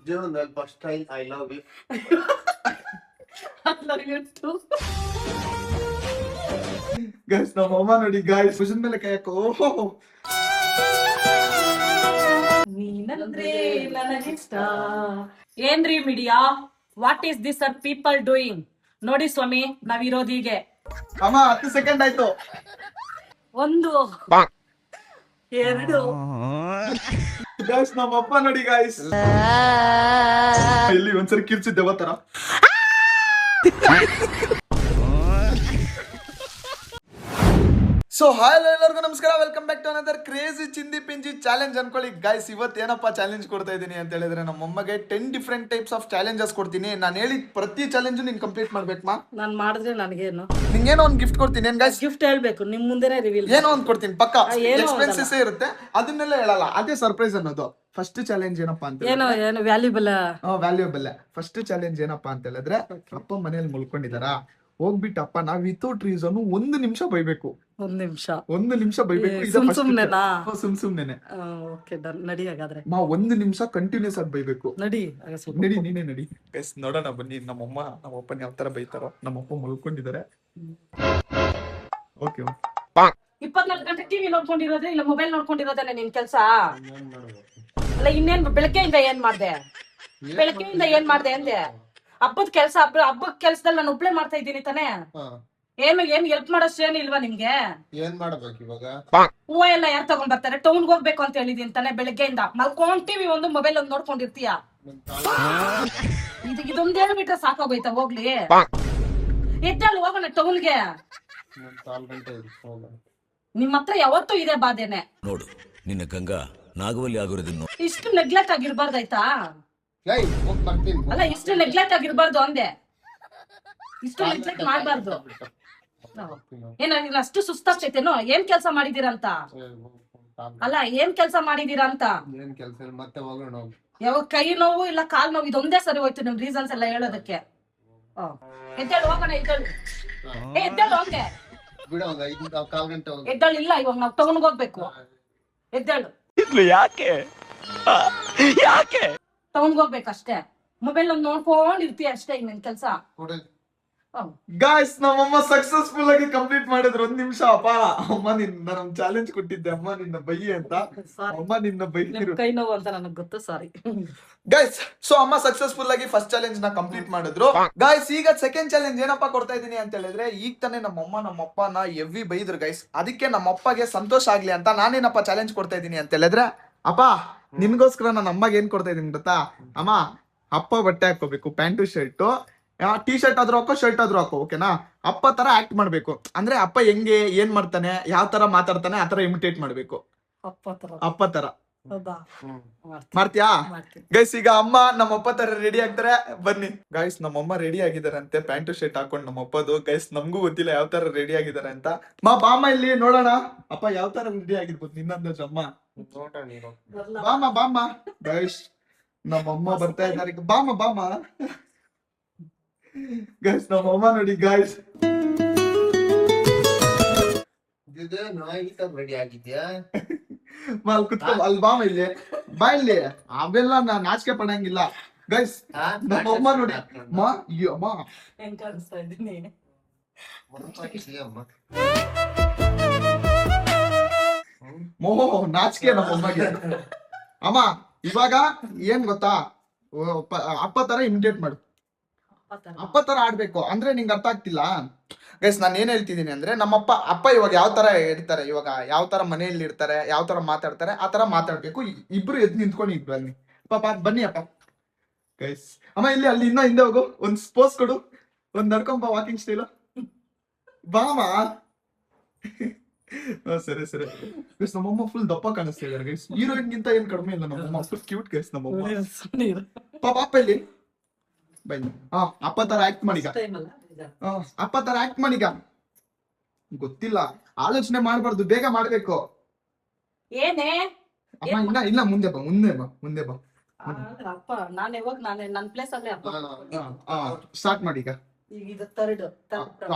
Journal, first time I love you. I love you too. Guys ನಮ್ಮ ಅಮ್ಮ ನೋಡಿ guys ಭುಜದ ಮೇಲೆ ಕೈ ಹಾಕೋ. ನೀನಂದ್ರೆ ನನಗಿಷ್ಟ. ಏನ್ರಿ media, what is this are people doing? ನೋಡಿ ಸ್ವಾಮಿ, ನಾವಿರೋದೀಗೆ. ಅಮ್ಮ 10 ಸೆಕೆಂಡ್ ಆಯ್ತು. 1 2 ಗೈಸ್ ನಮ್ಮ ಅಪ್ಪ ನೋಡಿ ಗೈಸ್ ಇಲ್ಲಿ ಒಂದ್ಸರಿ ಕಿರ್ಚಿದ್ದೆ ತರ. ಸೊ ಹಾಯ್ ಎಲ್ಲರಿಗೂ ನಮಸ್ಕಾರ, welcome back to another crazy ಚಿಂದಿ ಪಿಂಜಿ ಚಾಲೆಂಜ್ ಅನ್ಕೊಳ್ಳಿ. ಗೈಸ್ ಇವತ್ತು ಏನಪ್ಪಾ ಚಾಲೆಂಜ್ ಕೊಡ್ತಾ ಇದ್ದೀನಿ ಅಂತ ಹೇಳಿದ್ರೆ, ನಮ್ಮಮ್ಮಗೆ 10 ಡಿಫ್ರೆಂಟ್ ಟೈಪ್ಸ್ ಆಫ್ ಚಾಲೆಂಜಸ್ ಕೊಡ್ತೀನಿ. ನಾನು ಹೇಳಿದ ಪ್ರತಿ ಚಾಲೆಂಜ್ ನೀನ್ ಕಂಪ್ಲೀಟ್ ಮಾಡ್ಬೇಕಮ್ಮ. ನಾನ್ ಮಾಡಿದ್ರೆ ನನಗೇನು ನಿಂಗೇನೋ ಒಂದು ಗಿಫ್ಟ್ ಕೊಡ್ತೀನಿ. ಏನ್ ಗೈಸ್ ಗಿಫ್ಟ್ ಹೇಳ್ಬೇಕು, ನಿಮ್ ಮುಂದೆನೆ ರಿವೀಲ್. ಏನೋ ಒಂದು ಕೊಡ್ತೀನಿ ಪಕ್ಕ. ಎಕ್ಸ್ಪೆನ್ಸಸ್ ಇರುತ್ತೆ, ಅದನ್ನೆಲ್ಲ ಹೇಳಲ್ಲ, ಅದೇ ಸರ್ಪ್ರೈಸ್ ಅನ್ನೋದು. ಫಸ್ಟ್ ಚಾಲೆಂಜ್ ಏನಪ್ಪಾ ಅಂತ ಏನೋ ಏನು ವ್ಯಾಲ್ಯೂಬಲ್ ವ್ಯಾಲ್ಯೂಬಲ್. ಫಸ್ಟ್ ಚಾಲೆಂಜ್ ಏನಪ್ಪಾ ಅಂತ ಹೇಳಿದ್ರೆ, ಅಪ್ಪ ಮನೇಲಿ ಮುಳ್ಕೊಂಡಿದಾರ, ಹೋಗ್ಬಿಟ್ಟು ಅಪ್ಪ ನಾವ್ ವಿತೌಟ್ ರೀಸನ್ 1 ನಿಮಿಷ ಬೈಬೇಕು. 1 ನಿಮಿಷ 1 ನಿಮಿಷ ಬೈಬೇಕು. ಸುಮ್ನೆನಾ? ಸುಮ್ನೆ ಓಕೆ ಡನ್, ನಡಿ ಹಾಗಾದ್ರೆ. 1 ನಿಮಿಷ ಕಂಟಿನ್ಯೂಸ್ ಆಗಿ ಬೈಬೇಕು. ನಡಿ ನಡಿ, ನೀನೇ ನಡಿ. ಗೈಸ್ ನೋಡೋಣ ಬನ್ನಿ ನಮ್ಮಮ್ಮ ನಮ್ಮಪ್ಪನ ಯಾವ ತರ ಬೈತಾರೋ. ನಮ್ಮಪ್ಪ ಮಲ್ಕೊಂಡಿದ್ದಾರೆ. ಓಕೆ 24 ಗಂಟೆ ಟಿವಿ ನೋಡ್ಕೊಂಡಿರೋದೇ ಇಲ್ಲ ಮೊಬೈಲ್ ನೋಡ್ಕೊಂಡಿರೋದೇನೆ ನಿನ್ ಕೆಲ್ಸ? ಅಲ್ಲ ಇನ್ನೇನ್ ಬೆಳಗ್ಗೆಯಿಂದ ಏನ್ ಮಾಡ್ದೆ? ಬೆಳಗ್ಗೆಯಿಂದ ಏನ್ ಮಾಡ್ದೆ ಅಂದೆ? ಹಬ್ಬದ ಕೆಲ್ಸ, ಹಬ್ಬದ ಕೆಲ್ಸದಲ್ಲಿ ನಾನು ಒಬ್ಳೆ ಮಾಡ್ತಾ ಇದ್ದೀನಿ ತಾನೇ. ಏನ್ ಹೆಲ್ಪ್ ಮಾಡೋಷ್ಟು ಏನು ಇಲ್ವಾ ನಿಮ್ಗೆ? ಏನ್ ಮಾಡ್ಬೇಕು ಇವಾಗ? ಹೂವ ಎಲ್ಲ ಯಾರು ತಗೊಂಡ್ ಬರ್ತಾರೆ? ಟೌನ್ಗೆ ಹೋಗ್ಬೇಕು ಅಂತ ಹೇಳಿದೀನಿ ತಾನೇ. ಬೆಳಗ್ಗೆಯಿಂದ ಮಲ್ಕೊಂಡ್ ಟಿವಿ ಒಂದು ಮೊಬೈಲ್ ಒಂದು ನೋಡ್ಕೊಂಡಿರ್ತೀಯ. ಇದೊಂದ್ ಹೇಳ್ಬಿಟ್ರೆ ಸಾಕಾಗೋಯ್ತಾ? ಹೋಗ್ಲಿ, ಎದ್ದೇಳು, ಹೋಗೋಣ ಟೌನ್ಗೆ. ನಿಮ್ ಹತ್ರ ಯಾವತ್ತೂ ಇದೆ ಬಾಧೆನೆ. ನೋಡು ನಿನ್ನ ಗಂಗಾ ನಾಗವಲ್ಲಿ ಆಗಿರೋದನ್ನು. ಇಷ್ಟು ನೆಗ್ಲೆಕ್ಟ್ ಆಗಿರ್ಬಾರ್ದಾಯ್ತಾ? ಬರ್ತೀನಿ. ಅಲ್ಲ ಇಷ್ಟು ನೆಗ್ಲೆಕ್ಟ್ ಆಗಿರ್ಬಾರ್ದು ಅಂದೆ. ಇಷ್ಟು ನೆಗ್ಲೆಕ್ಟ್ ಮಾಡ್ಬಾರ್ದು. ಏನ ಅಷ್ಟು ಸುಸ್ತಾಗ್ತೈತೇನೋ? ಏನ್ ಕೆಲ್ಸ ಮಾಡಿದೀರಂತ? ಅಲ್ಲ ಏನ್ ಕೆಲ್ಸ ಮಾಡಿದೀರಾ ಅಂತ? ಏನ್ ಕೆಲ್ಸ ಇಲ್ಲ, ಮತ್ತೆ ಹೋಗೋಣ. ಯಾವ ಕೈ ನೋವು ಇಲ್ಲ ಕಾಲ್ ನೋವು, ಇದೊಂದೇ ಸರಿ ಹೋಯ್ತು ನಿಮ್ ರೀಸನ್ಸ್ ಎಲ್ಲ ಹೇಳೋದಕ್ಕೆ. ಎದ್ದೇಳು, ಹೋಗೋಣ, ಎದ್ದೇಳು. ಎದ್ದೇಳು ಹಂಗೆ ಬಿಡ, ಒಂದ್ 5-4 ಗಂಟೆ ಹೋಗಿ. ಎದ್ದೇಳು. ಇಲ್ಲ ಇವಾಗ ನಾವ್ ಟೌನ್ಗೆ ಹೋಗ್ಬೇಕು. ಎದ್ದೇಳು. ಯಾಕೆ ಟೌನ್ಗೆ ಹೋಗ್ಬೇಕು ಅಷ್ಟೇ. ಮೊಬೈಲ್ ಒಂದು ನೋಡ್ಕೊಂಡಿರ್ತೀಯ ಅಷ್ಟೇ, ಇನ್ನೇನ್ ಕೆಲ್ಸ? ಕೊಡು. ಗಾಯ್ಸ್ ನಮ್ಮಮ್ಮ ಸಕ್ಸಸ್ಫುಲ್ ಆಗಿ ಕಂಪ್ಲೀಟ್ ಮಾಡಿದ್ರು. 1 ನಿಮಿಷ. ಅಪ್ಪ ಅಮ್ಮ ನಿನ್ನ ನಮ್ ಚಾಲೆಂಜ್ ಕೊಟ್ಟಿದ್ದೆ, ಅಮ್ಮ ನಿನ್ನ ಬೈಯಿ ಅಂತ. ಅಮ್ಮ ನಿನ್ನ ಬೈತಿರು. ಕೈ ನೋವು ಅಂತ ನನಗ್ ಗೊತ್ತು, ಸಾರಿ. ಗೈಸ್ ಸೊ ಅಮ್ಮ ಸಕ್ಸಸ್ಫುಲ್ ಆಗಿ ಫಸ್ಟ್ ಚಾಲೆಂಜ್ ನ ಕಂಪ್ಲೀಟ್ ಮಾಡಿದ್ರು. ಗೈಸ್ ಈಗ ಸೆಕೆಂಡ್ ಚಾಲೆಂಜ್ ಏನಪ್ಪಾ ಕೊಡ್ತಾ ಇದೀನಿ ಅಂತ ಹೇಳಿದ್ರೆ, ಈಗ ತಾನೇ ನಮ್ಮಮ್ಮ ನಮ್ಮಪ್ಪನ ಎವ್ವಿ ಬೈದ್ರು ಗೈಸ್. ಅದಕ್ಕೆ ನಮ್ಮಪ್ಪಗೆ ಸಂತೋಷ ಆಗ್ಲಿ ಅಂತ ನಾನೇನಪ್ಪ ಚಾಲೆಂಜ್ ಕೊಡ್ತಾ ಇದೀನಿ ಅಂತ ಹೇಳಿದ್ರೆ, ಅಪ್ಪ ನಿನ್ಗೋಸ್ಕರ ನಾನು ಅಮ್ಮಗೆ ಏನ್ ಕೊಡ್ತಾ ಇದೀನಿ ಗೊತ್ತಾ? ಅಮ್ಮ ಅಪ್ಪ ಬಟ್ಟೆ ಹಾಕೋಬೇಕು, ಪ್ಯಾಂಟು ಶರ್ಟು, ಟೀ ಶರ್ಟ್ ಆದ್ರೂ ಹಾಕೋ, ಶರ್ಟ್ ಆದ್ರೂ ಹಾಕೋ, ಓಕೆನಾ? ಅಪ್ಪ ತರ ಆಕ್ಟ್ ಮಾಡ್ಬೇಕು. ಅಂದ್ರೆ ಅಪ್ಪ ಹೆಂಗೆ ಏನ್ ಮಾಡ್ತಾನೆ, ಯಾವ ತರ ಮಾತಾಡ್ತಾನೆ, ಆ ತರ ಇಮಿಟೇಟ್ ಮಾಡ್ಬೇಕು. ಅಪ್ಪ ತರ ಮಾಡ್ತೀಯಾ? ಗೈಸ್ ಈಗ ಅಮ್ಮ ನಮ್ಮಪ್ಪ ತರ ರೆಡಿ ಆಗ್ತಾರೆ, ಬನ್ನಿ. ಗೈಸ್ ನಮ್ಮಮ್ಮ ರೆಡಿ ಆಗಿದಾರಂತೆ, ಪ್ಯಾಂಟು ಶರ್ಟ್ ಹಾಕೊಂಡು ನಮ್ಮಪ್ಪದು. ಗೈಸ್ ನಮ್ಗೂ ಗೊತ್ತಿಲ್ಲ ಯಾವ ತರ ರೆಡಿ ಆಗಿದಾರೆ ಅಂತ. ಬಾಮ ಇಲ್ಲಿ ನೋಡೋಣ, ಅಪ್ಪ ಯಾವ ತರ ರೆಡಿ ಆಗಿರ್ಬೋದು ನಿನ್ನಂದ ಅಮ್ಮ. ಬಾಮ ಗೈಸ್ ನಮ್ಮಮ್ಮ ಬರ್ತಾ ಇದ್ದಾರೆ. ಬಾಮ ಗೈಸ್ ನಮ್ಮಮ್ಮ ನೋಡಿ ಗೈಸ್. ರೆಡಿ ಆಗಿದ್ಯಾ? ಅಲ್ಲಿ ಕುತ್ಕೊ, ಅಲ್ಲಿ ಬಾಮ ಇಲ್ಲಿ, ಬಾ ಇಲ್ಲಿ. ಅವೆಲ್ಲ ನಾಚಿಕೆ ಪಡಂಗಿಲ್ಲ ಗೈಸ್. ನಮ್ಮಮ್ಮ ನೋಡಿ ಅಮ್ಮ ಹೆಂಗ್ ಕಾಣಿಸ್ತಾ ಇದ್ದೀನಿ? ಮೋಹೋ ನಾಚಿಕೆ ನಮ್ಮಮ್ಮಗೆ. ಅಮ್ಮ ಇವಾಗ ಏನ್ ಗೊತ್ತಾ, ಅಪ್ಪ ತರ ಇಮಿಟೇಟ್ ಮಾಡು, ಅಪ್ಪ ತರ ಆಡ್ಬೇಕು. ಅಂದ್ರೆ ನಿಂಗೆ ಅರ್ಥ ಆಗ್ತಿಲ್ಲ ಗೈಸ್. ನಾನು ಏನ್ ಹೇಳ್ತಿದ್ದೀನಿ ಅಂದ್ರೆ, ಅಪ್ಪ ಇವಾಗ ಯಾವ ತರ ಇರ್ತಾರೆ, ಇವಾಗ ಯಾವ ತರ ಮನೆಯಲ್ಲಿ ಇರ್ತಾರೆ, ಯಾವ ತರ ಮಾತಾಡ್ತಾರೆ, ಆ ತರ ಮಾತಾಡ್ಬೇಕು. ಇಬ್ರು ಎದ್ದು ನಿಂತ್ಕೊಂಡು ಇಬ್ರು ಅಲ್ಲಿ ಪಾಪ ಬನ್ನಿ ಅಪ್ಪ. ಗೈಸ್ ಅಮ್ಮ ಇಲ್ಲಿ, ಅಲ್ಲಿ ಇನ್ನೂ ಹಿಂದೆ ಹೋಗು, ಒಂದ್ ಸ್ಪೋಸ್ ಕೊಡು, ಒಂದ್ ನಡ್ಕೊಂಬ ವಾಕಿಂಗ್ ಸ್ಟೈಲು. ಬಾಮ ಸರಿ ಗೈಸ್. ನಮ್ಮಮ್ಮ ಫುಲ್ ದಪ್ಪ ಕಾಣಿಸ್ತಾ ಇದಾರೆ ಗೈಸ್. ಹೀರೋಯಿನ್ ಗಿಂತ ಏನ್ ಕಡಿಮೆ ಇಲ್ಲ ನಮ್ಮಮ್ಮ, ಫುಲ್ ಕ್ಯೂಟ್ ಗೈಸ್ ನಮ್ಮಮ್ಮ. ಪಾಪ ಇಲ್ಲಿ ಬನ್ನಿ. ಅಪ್ಪ ತರ ಆಕ್ಟ್ ಮಾಡೀಗ, ಅಪ್ಪ ತರ ಆಕ್ಟ್ ಮಾಡೀಗ. ಗೊತ್ತಿಲ್ಲ, ಆಲೋಚನೆ ಮಾಡ್ಬಾರ್ದು, ಬೇಗ ಮಾಡ್ಬೇಕು. ಏನೇ ಅಮ್ಮ ಇಲ್ಲ ಮುಂದೆ ಬಾ. ಅಪ್ಪ ನಾನು ಯಾವಾಗ ನನ್ ಪ್ಲೇಸ್ ಅಲ್ಲೇ ಅಪ್ಪ. ಸ್ಟಾರ್ಟ್ ಮಾಡಿ ಈಗ. ಇದು ಥರ್ಡ್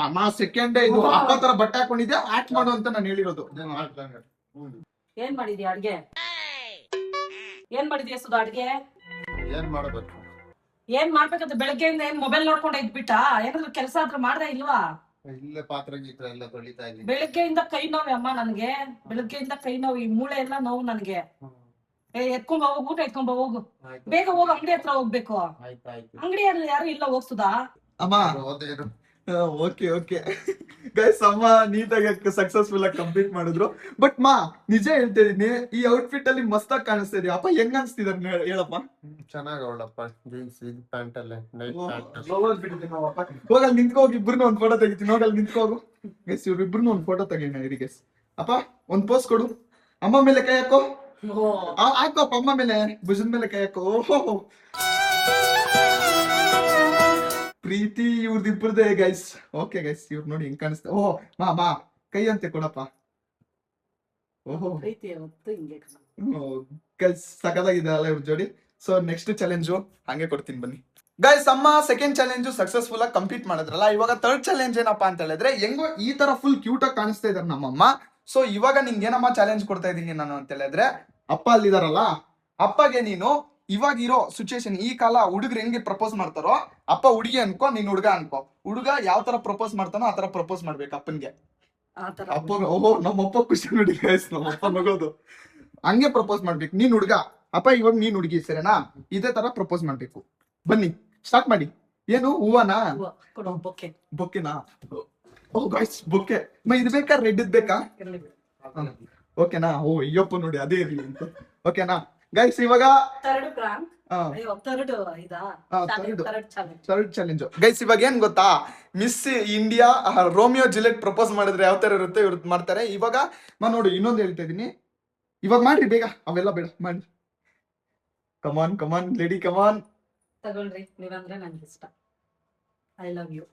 ಅಮ್ಮ ಸೆಕೆಂಡ್ ಇದು ಅಪ್ಪ ತರ ಬಟ್ಟೆ ಹಾಕೊಂಡಿದ್ದೆ, ಆಕ್ಟ್ ಮಾಡು ಅಂತ ನಾನು ಹೇಳಿರೋದು. ಏನ್ ಮಾಡಿದ್ಯಾ ಅಡ್ಗೆ? ಏನ್ ಮಾಡಿದ್ಯಾ ಸುಧಾ ಅಡ್ಗೆ? ಏನ್ ಮಾಡ್ಬೇಕು? ಏನ್ ಮಾಡ್ಬೇಕಂತ ಬೆಳಗ್ಗೆಯಿಂದ ಏನ್ ಮೊಬೈಲ್ ನೋಡ್ಕೊಂಡ ಇದ್ಬಿಟ್ಟ? ಏನಾದ್ರು ಕೆಲಸ ಆದ್ರೂ ಮಾಡ್ದೆ ಇಲ್ವಾ? ಇಲ್ಲೇ ಪಾತ್ರೆ ಗೀತ್ರ ಎಲ್ಲ ತೊಳಿತಾ ಇದ್ದೀನಿ. ಬೆಳಗ್ಗೆಯಿಂದ ಕೈ ನೋವು ಅಮ್ಮ ನನ್ಗೆ. ಬೆಳಗ್ಗೆಯಿಂದ ಕೈ ನೋವು, ಈ ಮೂಳೆ ಎಲ್ಲ ನೋವು ನನ್ಗೆ. ಎತ್ಕೊಂಡ್ ಹೋಗು, ಊಟ ಎತ್ಕೊಂಡ್ ಹೋಗು. ಆಯ್ತು ಬೇಗ ಹೋಗು, ಅಂಗಡಿ ಹತ್ರ ಹೋಗ್ಬೇಕು. ಆಯ್ತು. ಅಂಗಡಿಯಲ್ಲಿ ಯಾರು ಇಲ್ಲ ಹೋಗ್ಸುದಾ? ಅಮ್ಮ ಹೋದೆ ಇರು. ಓಕೆ ಗೈಸ್, ಅಮ್ಮ ನೀಟಾಗಿ ಸಕ್ಸಸ್ಫುಲ್ ಆಗಿ ಕಂಪ್ಲೀಟ್ ಮಾಡಿದ್ರು. ಬಟ್ ಮಾ ನಿಜ ಹೇಳ್ತಾ ಇದೀನಿ, ಈ ಔಟ್ಫಿಟ್ ಅಲ್ಲಿ ಮಸ್ತಾಗಿ ಕಾಣಿಸ್ತಾ ಇದೀಯ ಅಪ್ಪ. ಹೆಂಗ್ ಅನ್ಸ್ತಿದಾರೆ ಹೇಳಪ್ಪ. ಚೆನ್ನಾಗ್ ಅವಳಪ್ಪ ಜೀನ್ಸ್ ಇದು ಪ್ಯಾಂಟ್ ಅಲ್ಲೇ ನೈಟ್ ಪ್ಯಾಂಟ್. ಹೋಗಲ್ಲಿ ನಿಂತ್ಕೋಗಿ ಇಬ್ರು ಒಂದ್ ಫೋಟೋ ತೆಗಿತೀನಿ. ಹೋಗಲ್ಲಿ ನಿಂತ್ಕೋಗು ಗೈಸ್, ಇವ್ರಿಬ್ರು ಒಂದ್ ಫೋಟೋ ತೆಗಿಯೋಣ ಇರಿ ಗೈಸ್. ಅಪ್ಪ ಒಂದ್ ಪೋಸ್ ಕೊಡು. ಅಮ್ಮ ಮೇಲೆ ಕೈ ಹಾಕೋ. ಹಾಕೋಪ್ಪ ಅಮ್ಮ ಮೇಲೆ, ಭುಜದ ಮೇಲೆ ಕೈ ಹಾಕೋ. ಓಹೋ ಪ್ರೀತಿ ಇವ್ರದಿಬ್ಬರದೇ ಗೈಸ್. ಓಕೆ ಗೈಸ್, ಇವ್ರು ನೋಡಿ ಹೆಂಗ್ ಕಾಣಿಸ್ತಾ. ಓಹೋ ಮಾ ಕೈ ಅಂತೆ ಕೊಡಪ್ಪ. ಓಹೋ ಗೈಸ್, ಸಕಲಾಗಿದೆ ಅಲ್ಲ ಇವ್ರ ಜೋಡಿ. ಸೊ ನೆಕ್ಸ್ಟ್ ಚಾಲೆಂಜು ಹಂಗೆ ಕೊಡ್ತೀನಿ ಬನ್ನಿ ಗೈಸ್. ಅಮ್ಮ ಸೆಕೆಂಡ್ ಚಾಲೆಂಜು ಸಕ್ಸಸ್ಫುಲ್ ಆಗಿ ಕಂಪ್ಲೀಟ್ ಮಾಡಿದ್ರಲ್ಲ. ಇವಾಗ ಥರ್ಡ್ ಚಾಲೆಂಜ್ ಏನಪ್ಪಾ ಅಂತ ಹೇಳಿದ್ರೆ, ಹೆಂಗೋ ಈ ತರ ಫುಲ್ ಕ್ಯೂಟ್ ಆಗಿ ಕಾಣಿಸ್ತಾ ಇದಾರೆ ನಮ್ಮಮ್ಮ. ಸೊ ಇವಾಗ ನಿಂಗೆ ಏನಮ್ಮ ಚಾಲೆಂಜ್ ಕೊಡ್ತಾ ಇದೀನಿ ನಾನು ಅಂತ ಹೇಳಿದ್ರೆ, ಅಪ್ಪ ಅಲ್ಲಿದಾರಲ್ಲ, ಅಪ್ಪಗೆ ನೀನು ಇವಾಗ ಇರೋ ಸಿಚುಯೇಷನ್, ಈ ಕಾಲ ಹುಡುಗರು ಹೆಂಗೆ ಪ್ರಪೋಸ್ ಮಾಡ್ತಾರೋ, ಅಪ್ಪ ಹುಡುಗಿ ಅನ್ಕೋ, ನೀನ್ ಹುಡುಗ ಅನ್ಕೋ. ಹುಡುಗ ಯಾವ ತರ ಪ್ರಪೋಸ್ ಮಾಡ್ತಾನೋ ಆ ತರ ಪ್ರಪೋಸ್ ಮಾಡ್ಬೇಕು ಅಪ್ಪನ್ಗೆ. ಅಪ್ಪ ಓಹೋ ನಮ್ಮಪ್ಪ ಖುಷಿ ನೋಡಿ ಗೈಸ್, ನಮ್ಮಪ್ಪ ನಗೋದು. ಹಂಗೆ ಪ್ರಪೋಸ್ ಮಾಡ್ಬೇಕು. ನೀನ್ ಹುಡುಗ, ಅಪ್ಪ ಇವಾಗ ನೀನ್ ಹುಡುಗಿ, ಸರಿನಾ? ಇದೇ ತರ ಪ್ರಪೋಸ್ ಮಾಡ್ಬೇಕು. ಬನ್ನಿ ಸ್ಟಾರ್ಟ್ ಮಾಡಿ. ಏನು ಹೂವನಾ? ಬೊಕ್ಕೆನಾ? ಓ ಗೈಸ್ ಬೊಕ್ಕೆ. ಇದು ಬೇಕಾ? ರೆಡ್ ಇದ್ ಬೇಕಾ? ಓಕೆನಾ? ಓ ಅಯ್ಯಪ್ಪ ನೋಡಿ ಅದೇ ಇರ್ಲಿ ಅಂತ. ಓಕೆನಾ ಗೈಸ್, ಇವಾಗ ಥರ್ಡ್ ಚಾಲೆಂಜ್ ಗೈಸ್. ಇವಾಗ ಏನ್ ಗೊತ್ತಾ, ಮಿಸ್ ಇಂಡಿಯಾ ರೋಮಿಯೋ ಜುಲಿಯೆಟ್ ಪ್ರಪೋಸ್ ಮಾಡಿದ್ರೆ ಯಾವ ತರ ಇರುತ್ತೆ ಇವ್ರು ಮಾಡ್ತಾರೆ. ಇವಾಗ ನೋಡು, ಇನ್ನೊಂದು ಹೇಳ್ತಾ ಇದೀನಿ, ಇವಾಗ ಮಾಡ್ರಿ ಬೇಗ, ಅವೆಲ್ಲ ಬೇಡ ಮಾಡಿ. Come on lady come on. ತಗೊಳ್ರಿ, ನೀವಂದ್ರೆ ನಂಗೆ ಇಷ್ಟ. I love you.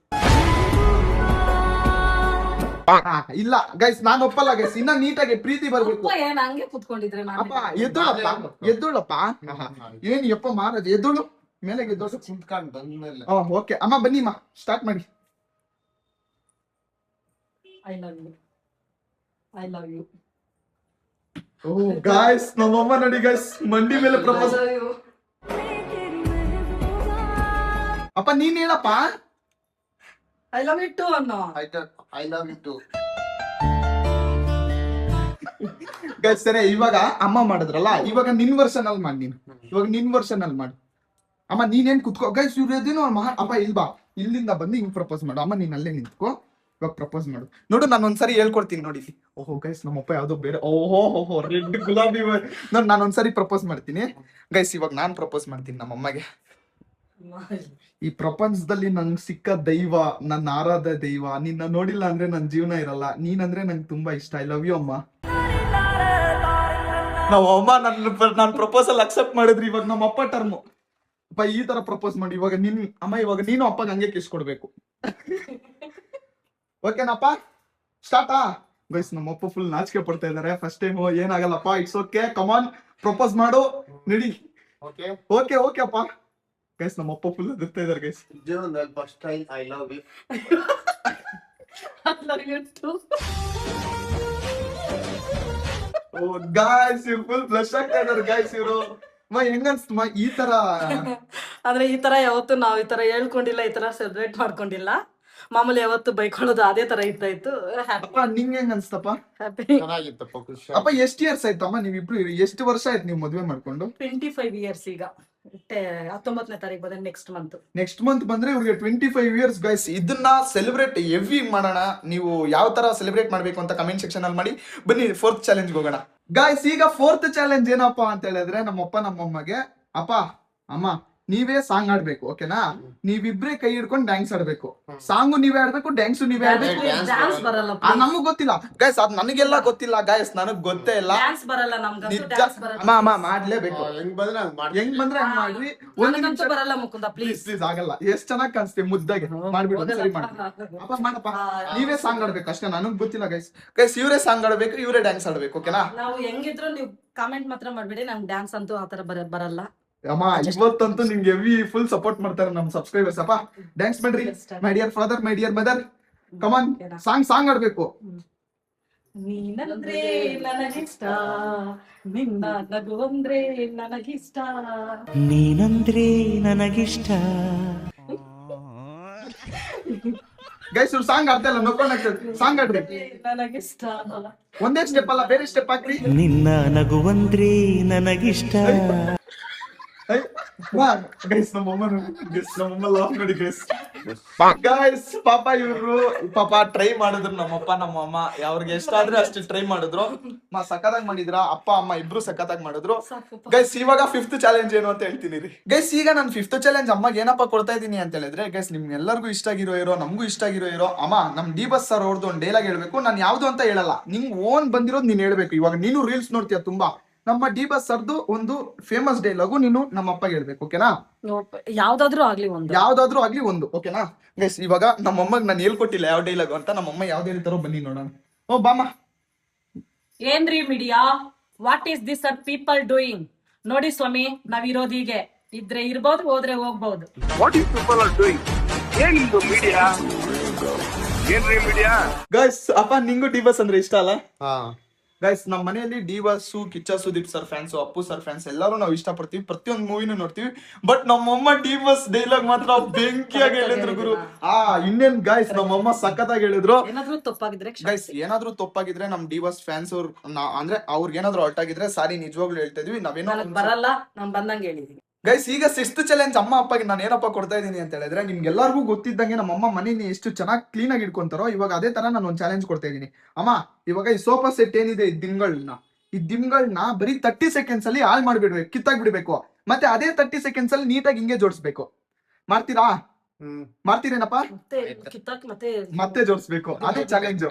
ಇಲ್ಲ ಗೈಸ್, ನಾನು ಒಪ್ಪಲ್ಲ ಗೈಸ್. ಇನ್ನ ನೀಟಾಗಿ ಪ್ರೀತಿ ಬರ್ಬೇಕು. ಹಂಗೆ ಕುತ್ಕೊಂಡಿದ್ರೆ ಅಪ್ಪ ಎದ್ದೋಳಪ್ಪ. ಏನ್ ಯಪ್ಪ ಮಾರದು, ಎದ್ದೋಳು ಮೇಲೆ ಎದ್ದೋಳು. ಕುಂತ್ಕೊಂಡ್ ಬಂದ್ಮೇಲೆ ಓಕೆ ಅಮ್ಮ ಬನ್ನಿ ಅಮ್ಮ, ಸ್ಟಾರ್ಟ್ ಮಾಡಿ. I love you, I love you. Oh guys, ನಮ್ಮಮ್ಮ ನೋಡಿ ಗೈಸ್, ಮಂಡಿ ಮೇಲೆ ಪ್ರಪೋಸ್. ಅಪ್ಪ ನೀನ್ ಹೇಳಪ್ಪ. ಐ ಲವ್ ಯು ಟು ಅನ್ನೋ. ಆಯ್ತು, I love you too. Guys ಸರಿ, ಇವಾಗ ಅಮ್ಮ ಮಾಡಿದ್ರಲ್ಲ, ಇವಾಗ ನಿನ್ ವರ್ಷನ್ ಅಲ್ಲಿ ಮಾಡಿ. ನೀನು ಇವಾಗ ನಿನ್ ವರ್ಷನ್ ಅಲ್ಲಿ ಮಾಡಿ. ಅಮ್ಮ ನೀನೇನ್ ಕುತ್ಕೋ ಗೈಸ್. ಇವ್ರು ಎದೇನೋ ಅಪ್ಪ ಇಲ್ಬಾ, ಇಲ್ಲಿಂದ ಬಂದು ಹಿಂಗ್ ಪ್ರಪೋಸ್ ಮಾಡು. ಅಮ್ಮ ನೀನ್ ಅಲ್ಲೇ ನಿಂತ್ಕೋ, ಇವಾಗ ಪ್ರಪೋಸ್ ಮಾಡು. ನೋಡು ನಾನು ಒಂದ್ಸರಿ ಹೇಳ್ಕೊಡ್ತೀನಿ ನೋಡಿ. ಓಹೋ ಗೈಸ್, ನಮ್ಮಪ್ಪ ಯಾವ್ದೋ ಬೇರೆ. ಓಹೋ ರೆಡ್ ಗುಲಾಬಿ. ನೋಡಿ ನಾನು ಒಂದ್ಸರಿ ಪ್ರಪೋಸ್ ಮಾಡ್ತೀನಿ ಗೈಸ್. ಇವಾಗ ನಾನ್ ಪ್ರಪೋಸ್ ಮಾಡ್ತೀನಿ ನಮ್ಮಮ್ಮಗೆ. ಈ ಪ್ರಪಂಚದಲ್ಲಿ ನಂಗೆ ಸಿಕ್ಕ ದೈವ, ನನ್ನ ಆರಾಧ ದೈವ, ನಿನ್ನ ನೋಡಿಲ್ಲ ಅಂದ್ರೆ ನನ್ ಜೀವನ ಇರಲ್ಲ. ನೀನಂದ್ರೆ ನಂಗೆ ತುಂಬಾ ಇಷ್ಟ. ಐ ಲವ್ ಯು ಅಮ್ಮ. ನಾವ್ ಅಮ್ಮ ನಾನ್ ಪ್ರಪೋಸಲ್ ಅಕ್ಸೆಪ್ಟ್ ಮಾಡಿದ್ರಿ. ಇವಾಗ ನಮ್ಮ ಅಪ್ಪ ಟರ್ಮು ಅಪ್ಪ ಈ ತರ ಪ್ರಪೋಸ್ ಮಾಡಿ. ಇವಾಗ ನಿನ್ ಅಮ್ಮ, ಇವಾಗ ನೀನು ಅಪ್ಪಗೆ ಹಂಗೆ ಕಿಸ್ ಕೊಡ್ಬೇಕು. ಓಕೆನಪ್ಪ, ಸ್ಟಾರ್ಟಾ ಗೈಸ್. ನಮ್ಮಪ್ಪ ಫುಲ್ ನಾಚಿಕೆ ಪಡ್ತಾ ಇದಾರೆ. ಫಸ್ಟ್ ಟೈಮ್ ಏನಾಗಲ್ಲಪ್ಪ, ಇಟ್ಸ್ ಓಕೆ. ಕಮಾನ್ ಪ್ರಪೋಸ್ ಮಾಡು ನಡಿ. ಓಕೆ ಅಪ್ಪ. ಗೈಸ್ ನಮ್ಮಪ್ಪ ಫುಲ್ ಅದಿರ್ತಾ ಇದಾರೆ ಗೈಸ್. ಜೀವನದಲ್ಲಿ first time I love you. I love you too. Oh guys, ಇವ್ರು ಫುಲ್ ಫ್ಲಶ್ ಆಗ್ತಾ ಇದಾರೆ ಗಾಯ್ಸ್. ಇವರು ಹೆಂಗನ್ಸ್ತಮ್ಮ ಈ ತರ? ಅಂದ್ರೆ ಈ ತರ ಯಾವತ್ತು ನಾವ್ ಈ ತರ ಹೇಳ್ಕೊಂಡಿಲ್ಲ, ಈ ತರ ಸೆಲೆಬ್ರೇಟ್ ಮಾಡ್ಕೊಂಡಿಲ್ಲ. ಮಾಮೂಲಿ ಯಾವತ್ತು ಬೈಕೊಳ್ಳೋದು ಅದೇ ತರ ಇರ್ತಾಯಿತ್ತು. ಅಪ್ಪ ನಿಂಗೆ ಹೆಂಗ್ ಅನ್ಸ್ತಪ್ಪ? ಚೆನ್ನಾಗಿತ್ತಪ್ಪ, ಖುಷಿ. ಅಪ್ಪ ಎಷ್ಟು ಇಯರ್ಸ್ ಆಯ್ತಮ್ಮ ನೀವಿಬ್ರು? ಎಷ್ಟು ವರ್ಷ ಆಯ್ತು ನೀವು ಮದ್ವೆ ಮಾಡ್ಕೊಂಡು? 25 years ಈಗ. 19ನೇ ತಾರೀಕು ಬಂದ್ರೆ ನೆಕ್ಸ್ಟ್ ಮಂತ್ ಬಂದ್ರೆ ಇವ್ರಿಗೆ 25 years ಗೈಸ್. ಇದನ್ನ ಸೆಲೆಬ್ರೇಟ್ ಹೆವಿ ಮಾಡೋಣ. ನೀವು ಯಾವ ತರ ಸೆಲೆಬ್ರೇಟ್ ಮಾಡ್ಬೇಕು ಅಂತ ಕಮೆಂಟ್ ಸೆಕ್ಷನ್ ಅಲ್ಲಿ ಮಾಡಿ. ಬನ್ನಿ ಫೋರ್ತ್ ಚಾಲೆಂಜ್ ಹೋಗೋಣ ಗೈಸ್. ಈಗ ಫೋರ್ತ್ ಚಾಲೆಂಜ್ ಏನಪ್ಪಾ ಅಂತ ಹೇಳಿದ್ರೆ, ನಮ್ಮಪ್ಪ ನಮ್ಮಮ್ಮಗೆ, ಅಪ್ಪ ಅಮ್ಮ ನೀವೇ ಸಾಂಗ್ ಆಡ್ಬೇಕು. ಓಕೆನಾ? ನೀವಿಬ್ರೇ ಕೈ ಹಿಡ್ಕೊಂಡು ಡ್ಯಾನ್ಸ್ ಆಡ್ಬೇಕು. ಸಾಂಗು ನೀವೇ ಆಡ್ಬೇಕು, ಡ್ಯಾನ್ಸು ನೀವೇ ಆಡ್ಬೇಕು. ಡ್ಯಾನ್ಸ್ ಬರಲ್ಲ ನಮಗ್ ಗೊತ್ತಿಲ್ಲ ಗೈಸ್, ಅದ್ ನನಗೆಲ್ಲ ಗೊತ್ತಿಲ್ಲ ಗೈಸ್, ನನಗ್ ಗೊತ್ತೇ ಇಲ್ಲ. ಡ್ಯಾನ್ಸ್ ಬರಲ್ಲ ನಮ್ಗೆ. ಅಮ್ಮ ಮಾಡ್ಲೇಬೇಕು. ಹೆಂಗ್ ಬಂದ್ರೆ ಹಂಗ್ ಮಾಡ್ರಿ. ಒಂದ್ ಬರಲ್ಲ ಮುಕುಂದ, ಪ್ಲೀಸ್ ಆಗಲ್ಲ. ಎಷ್ಟ್ ಚೆನ್ನಾಗ್ ಕಾಣಿಸ್ತೀವಿ ಮುದ್ದಾಗೆ. ಮಾಡ್ಬಿಡು, ಸರಿ ಮಾಡಿ. ಅಪ್ಪ ಮಾಡಪ್ಪ, ನೀವೇ ಸಾಂಗ್ ಆಡ್ಬೇಕು ಅಷ್ಟೇ. ನನಗ್ ಗೊತ್ತಿಲ್ಲ ಗೈಸ್. ಇವರೇ ಸಾಂಗ್ ಆಡ್ಬೇಕು, ಇವರೇ ಡ್ಯಾನ್ಸ್ ಆಡ್ಬೇಕು. ಓಕೆನಾ? ನಾವು ಹೆಂಗಿದ್ರು ನೀವು ಕಾಮೆಂಟ್ ಮಾತ್ರ ಮಾಡ್ಬೇಡಿ. ನಮ್ಗೆ ಡ್ಯಾನ್ಸ್ ಅಂತೂ ಆತರ ಬರಲ್ಲ. ಅಮ್ಮ ಇವತ್ತಂತೂ ನಿಮ್ಗೆ ಹೆವಿ ಫುಲ್ ಸಪೋರ್ಟ್ ಮಾಡ್ತಾರೆ ನಮ್ ಸಬ್ಸ್ಕ್ರೈಬರ್ಸ್. ಅಪ್ಪ ಡ್ಯಾನ್ಸ್ ಮಾಡ್ರಿ. My dear father, my dear mother, come on song ಆಡ್ಬೇಕು. ನೀನಂದ್ರೆ ನನಗಿಷ್ಟ, ನಿನ್ನ ನಗು ಅಂದ್ರೆ ನನಗಿಷ್ಟ. ನೀನಂದ್ರೆ ನನಗಿಷ್ಟ. ಗೈಸ್ ಇವ್ರು ಸಾಂಗ್ ಅರ್ಥ ಇಲ್ಲ, ನೋಡ್ಕೊಂಡು ಸಾಂಗ್ ಆಡ್ರಿ. ನನಗಿಷ್ಟ. ಒಂದೇ ಸ್ಟೆಪ್ ಅಲ್ಲ, ಬೇರೆ ಸ್ಟೆಪ್ ಹಾಕ್ರಿ. ನಿನ್ನ ನಗುವಂದ್ರೆ ನನಗಿಷ್ಟ. ಗೈಸ್ ನಮ್ಮಮ್ಮ ಲಾಫ್ ನೋಡಿ ಗೈಸ್. ಗೈಸ್ ಪಾಪ ಇವ್ರು ಪಾಪ ಟ್ರೈ ಮಾಡಿದ್ರು, ನಮ್ಮಪ್ಪ ನಮ್ಮಮ್ಮ ಅವ್ರಿಗೆ ಎಷ್ಟಾದ್ರೆ ಅಷ್ಟು ಟ್ರೈ ಮಾಡಿದ್ರು. ಸಖತ್ತಾಗಿ ಮಾಡಿದ್ರ, ಅಪ್ಪ ಅಮ್ಮ ಇಬ್ರು ಸಖತ್ತಾಗಿ ಮಾಡಿದ್ರು. ಗೈಸ್ ಇವಾಗ 5th ಚಾಲೆಂಜ್ ಏನು ಅಂತ ಹೇಳ್ತೀನಿ ರೀ ಗೈಸ್. ಈಗ ನಾನು 5th ಚಾಲೆಂಜ್ ಅಮ್ಮಗೆ ಏನಪ್ಪ ಕೊಡ್ತಾ ಇದೀನಿ ಅಂತ ಹೇಳಿದ್ರೆ ಗೈಸ್, ನಿಮ್ಗೆಲ್ಲರಿಗೂ ಇಷ್ಟ ಆಗಿರೋ ಹೀರೋ, ನಮಗೂ ಇಷ್ಟ ಆಗಿರೋ ಹೀರೋ. ಅಮ್ಮ ನಮ್ ಡಿ ಬಸ್ ಸರ್ ಅವ್ರದ್ದು ಒಂದು ಡೈಲಾಗ್ ಹೇಳ್ಬೇಕು. ನಾನು ಯಾವ್ದು ಅಂತ ಹೇಳಲ್ಲ, ನಿಂಗ್ ಓನ್ ಬಂದಿರೋದು ನೀನ್ ಹೇಳ್ಬೇಕು. ಇವಾಗ ನೀನು ರೀಲ್ಸ್ ನೋಡ್ತೀಯ ತುಂಬಾ, ನಮ್ಮ ಡಿ ಬಸ್ ಸರ್ದು ಒಂದು ಫೇಮಸ್ ಡೈಲಾಗು ನೀನು ನಮ್ಮ ಅಪ್ಪಗೆ ಹೇಳ್ಬೇಕು, ಓಕೆನಾ? ಯಾವ್ದಾದ್ರು ಆಗ್ಲಿ ಒಂದು, ಯಾವ್ದಾದ್ರು ಆಗ್ಲಿ ಒಂದು, ಓಕೆನಾ ಗೈಸ್? ಇವಾಗ ನಮ್ಮಮ್ಮಗ್ ನಾನು ಹೇಳ್ಕೊಟ್ಟಿಲ್ಲ ಯಾವ ಡೈಲಾಗು ಅಂತ, ನಮ್ಮಮ್ಮ ಯಾವ್ದು ಹೇಳ್ತಾರೋ ಬನ್ನಿ ನೋಡೋಣ. ಓ ಬಾಮ. ಏನ್ರಿ media, what is this are people doing? ನೋಡಿ ಸ್ವಾಮಿ, ನಾವಿರೋದು ಹೀಗೆ, ಇದ್ರೆ ಇರ್ಬೋದು, ಹೋದ್ರೆ ಹೋಗ್ಬಹುದು. What is people are doing? ಏನಿದು ಮೀಡಿಯಾ? ಏನ್ರಿ ಮೀಡಿಯಾ? ಗೈಸ್ ಅಪ್ಪ ನಿಂಗೂ ಡಿ ಬಸ್ ಅಂದ್ರೆ ಇಷ್ಟ ಅಲ್ಲ? ಹಾ ಗೈಸ್ ನಮ್ಮ ಮನೆಯಲ್ಲಿ D boss, Kichcha Sudeep sir fans, Appu sir fans, ಎಲ್ಲರೂ ನಾವು ಇಷ್ಟಪಡ್ತೀವಿ, ಪ್ರತಿಯೊಂದು ಮೂವಿನೂ ನೋಡ್ತೀವಿ. ಬಟ್ ನಮ್ಮಮ್ಮ ಡಿ ಬಸ್ ಡೈಲಾಗ್ ಮಾತ್ರ ಬೆಂಕಿಯಾಗಿ ಹೇಳಿದ್ರು ಗುರು. ಇನ್ನೇನ್ ಗೈಸ್ ನಮ್ಮಮ್ಮ ಸಖತ್ತಾಗಿ ಹೇಳಿದ್ರು. ಏನಾದ್ರೂ ತಪ್ಪಾಗಿದ್ರೆ ಗೈಸ್ ಏನಾದ್ರೂ ತಪ್ಪಾಗಿದ್ರೆ ನಮ್ ಡಿ ಬಸ್ ಫ್ಯಾನ್ಸ್ ಅವ್ರು ಅಂದ್ರೆ ಅವ್ರಿಗೆ ಏನಾದ್ರು ಅರ್ಟ್ ಆಗಿದ್ರೆ ಸಾರಿ, ನಿಜವಾಗ್ಲೂ ಹೇಳ್ತಾ ಇದೀವಿ, ನಾವೇನೋ ಬರಲ್ಲ, ನಾನ್ ಬಂದಂಗೆ ಹೇಳಿದೀನಿ. ಗೈಸ್ ಈಗ 6th ಚಾಲೆಂಜ್ ಅಮ್ಮ ಅಪ್ಪಗೆ ನಾನು ಏನಪ್ಪ ಕೊಡ್ತಾ ಇದೀನಿ ಅಂತ ಹೇಳಿದ್ರೆ, ನಿಮ್ಗೆಲ್ಲರಿಗೂ ಗೊತ್ತಿದ್ದಂಗೆ ನಮ್ಮಮ್ಮ ಮನೇಲಿ ಎಷ್ಟು ಚೆನ್ನಾಗಿ ಕ್ಲೀನ್ ಆಗಿ ಇಟ್ಕೊಂತಾರೋ, ಇವಾಗ ಅದೇ ತರ ನಾನು ಒಂದು ಚಾಲೆಂಜ್ ಕೊಡ್ತಾ ಇದೀನಿ. ಅಮ್ಮ ಇವಾಗ ಈ ಸೋಫಾ ಸೆಟ್ ಏನಿದೆ, ಈ ದಿಂಗಳನ್ನ ಬರೀ 30 ಸೆಕೆಂಡ್ಸ್ ಅಲ್ಲಿ ಹಾಳು ಮಾಡ್ಬಿಡ್ಬೇಕು, ಕಿತ್ತಾಗ್ ಬಿಡ್ಬೇಕು. ಮತ್ತೆ ಅದೇ 30 ಸೆಕೆಂಡ್ಸ್ ಅಲ್ಲಿ ನೀಟಾಗಿ ಹಿಂಗೆ ಜೋಡಿಸ್ಬೇಕು. ಮಾಡ್ತೀರಾ? ಮಾಡ್ತೀರೇನಪ್ಪ? ಮತ್ತೆ ಜೋಡಿಸ್ಬೇಕು, ಅದೇ ಚಾಲೆಂಜ್.